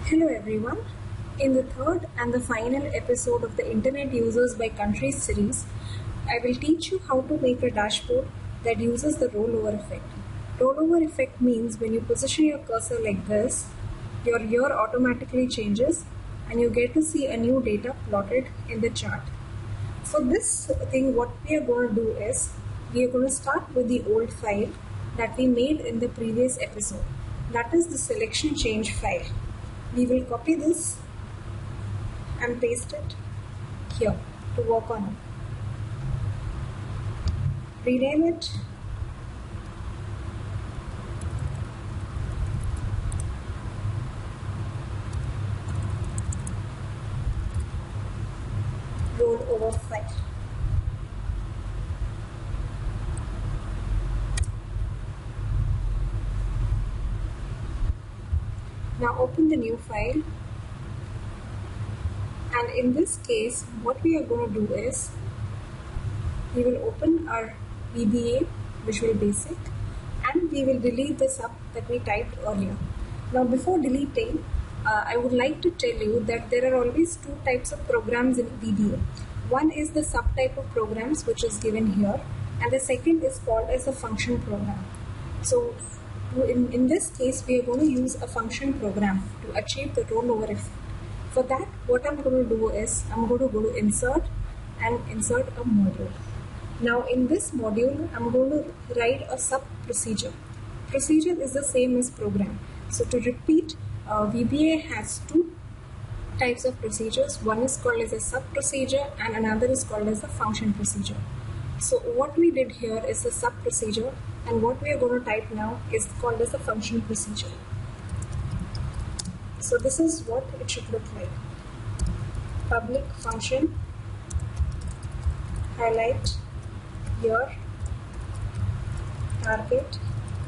Hello everyone. In the third and the final episode of the Internet Users by Countries series, I will teach you how to make a dashboard that uses the rollover effect. Rollover effect means when you position your cursor like this, your year automatically changes and you get to see a new data plotted in the chart. For this thing, what we are going to do is, we are going to start with the old file that we made in the previous episode. That is the selection change file. We will copy this and paste it here to work on it. Rename it. Rollover file. Now open the new file, and in this case what we are going to do is we will open our VBA Visual Basic and we will delete the sub that we typed earlier. Now before deleting, I would like to tell you that there are always two types of programs in VBA. One is the subtype of programs, which is given here, and the second is called as a function program. So in this case, we are going to use a function program to achieve the rollover effect. For that, what I'm going to do is I'm going to go to insert and insert a module. Now in this module, I'm going to write a sub procedure. Procedure is the same as program. So to repeat, VBA has two types of procedures. One is called as a sub procedure and another is called as a function procedure. So what we did here is a sub procedure, and what we are going to type now is called as a function procedure. So this is what it should look like. Public function, highlight your target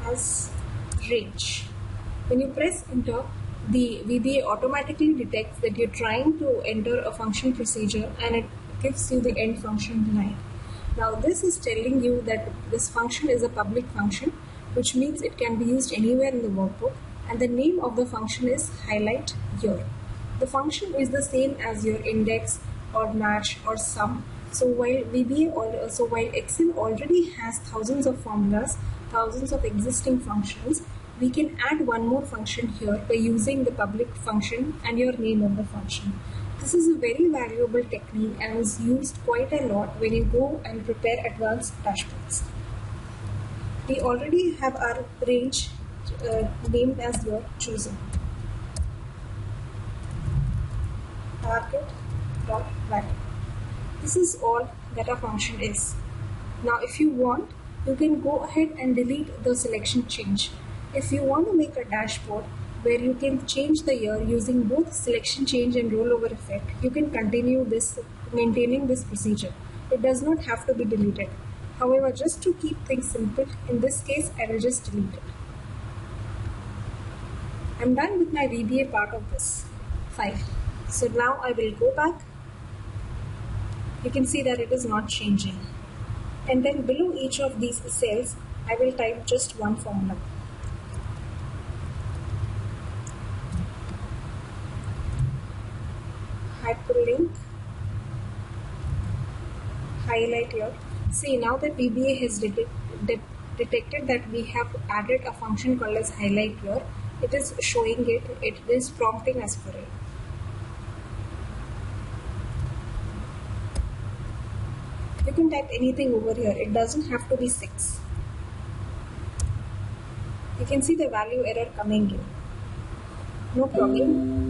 as range. When you press enter, the VBA automatically detects that you're trying to enter a function procedure and it gives you the end function line. Now this is telling you that this function is a public function, which means it can be used anywhere in the workbook, and the name of the function is highlight year. The function is the same as your index or match or sum. So while Excel already has thousands of formulas, thousands of existing functions, we can add one more function here by using the public function and your name of the function. This is a very valuable technique and is used quite a lot when you go and prepare advanced dashboards. We already have our range named as your chosen. Target.value. This is all that our function is. Now if you want, you can go ahead and delete the selection change. If you want to make a dashboard where you can change the year using both selection change and rollover effect, you can continue maintaining this procedure. It does not have to be deleted. However, just to keep things simple, in this case I will just delete it. I'm done with my VBA part of this file. So now I will go back. You can see that it is not changing. And then below each of these cells, I will type just one formula. Hyperlink, highlight here. See, now that VBA has detected that we have added a function called as highlight here, it is showing it, it is prompting us for it. You can type anything over here, it doesn't have to be 6. You can see the value error coming in. No problem.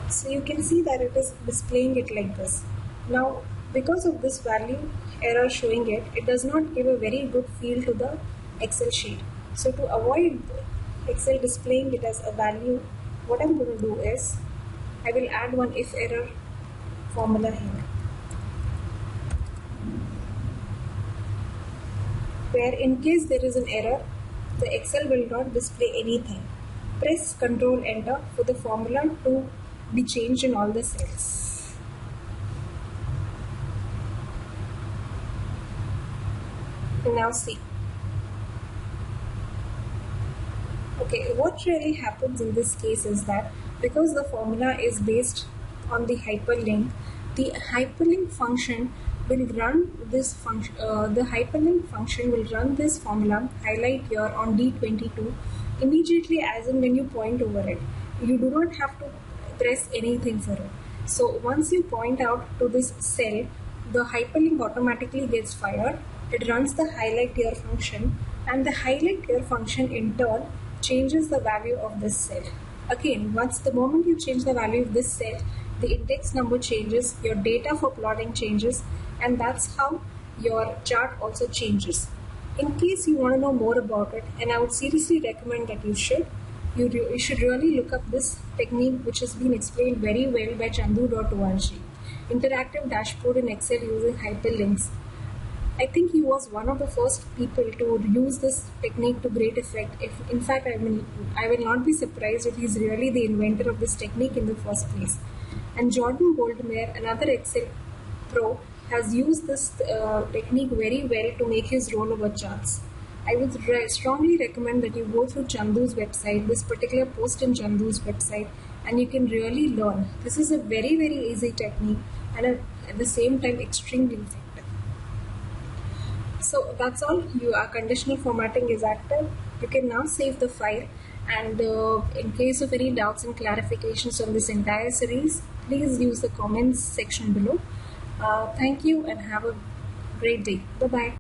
So you can see that it is displaying it like this. Now because of this value error showing it, it does not give a very good feel to the Excel sheet. So to avoid Excel displaying it as a value, what I'm going to do is I will add one if error formula here, where in case there is an error, the Excel will not display anything. Press Ctrl Enter for the formula to be changed in all the cells. And now see. Okay, what really happens in this case is that because the formula is based on the hyperlink, the hyperlink function will run this function. The hyperlink function will run this formula highlight here on D22 immediately, as in when you point over it. You do not have to press anything for it. So once you point out to this cell, the hyperlink automatically gets fired. It runs the highlight here function, and the highlight here function in turn changes the value of this cell. Again, once the moment you change the value of this cell, the index number changes, your data for plotting changes, and that's how your chart also changes. In case you want to know more about it, and I would seriously recommend that you should really look up this technique, which has been explained very well by chandu.org. Interactive dashboard in Excel using hyperlinks. I think he was one of the first people to use this technique to great effect. In fact, I will not be surprised if he's really the inventor of this technique in the first place. And Jordan Goldmeyer, another Excel pro, has used this technique very well to make his rollover charts. I would strongly recommend that you go through Chandu's website, this particular post in Chandu's website, and you can really learn. This is a very, very easy technique and at the same time extremely effective. So that's all. Our conditional formatting is active. You can now save the file, and in case of any doubts and clarifications on this entire series, please use the comments section below. Thank you and have a great day. Bye-bye.